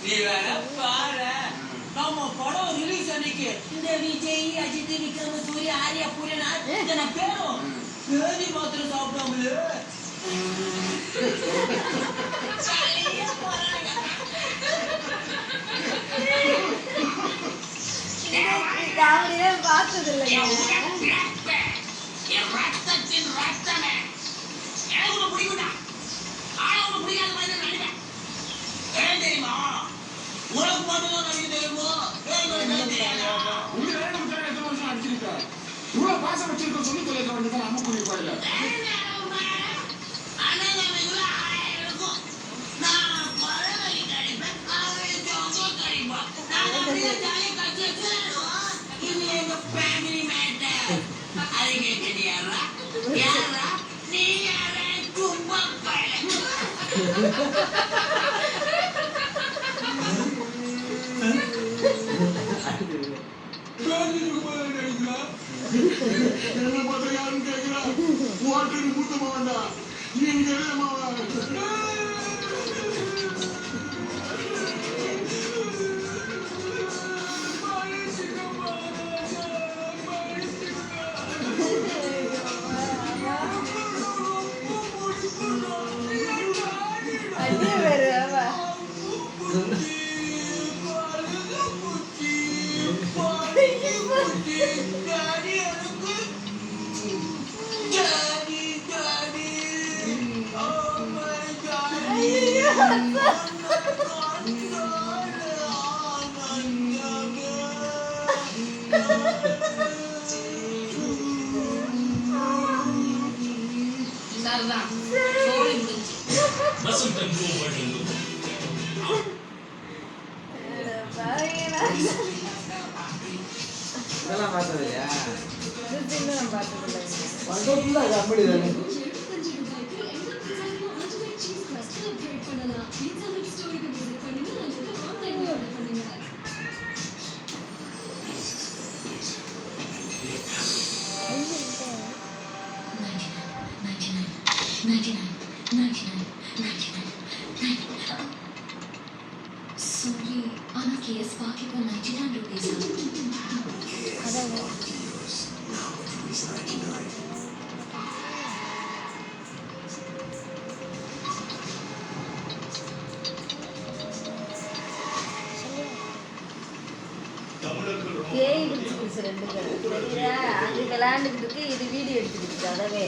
நீ வேற பாரு நம்ம படம் ரிலீஸ் அன்னைக்கு இந்த விஜய் அஜித் விக்ரம் சூர்யா ஆர்யா பூரனா இத்தனை பேரும் பேதி மாத்திரம் சாப்பிட்டாங்களே பார்த்தது இல்லையா உனக்கு மட்டும்தான் நடிக்க தெரியுமோ இவ்வளவு பாசம் வச்சிருக்க சொல்லி தொலைக்க வேண்டியதான் அம்மா கூலி போயில என்ன பார்த்தா யாரும் கேட்கிறா ஓட்டுக்கு மூத்தமா வேண்டாம் நீங்க இதெல்லாம் பார்த்தது இல்லையா? Sorry, on a case pocket for 99 rupees. அது விளையாண்டுக்கிட்டு இது வீடியோ எடுத்துக்கிட்டு அதவே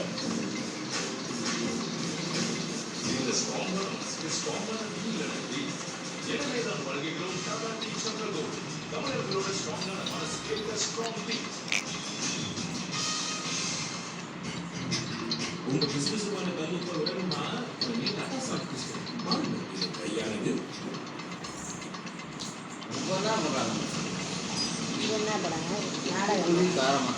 உங்க பிசினஸ் கல்விப்பை விடணுமா டாடா சாப்பிட்டு கையானது என்ன படம் நாடகம் காரமா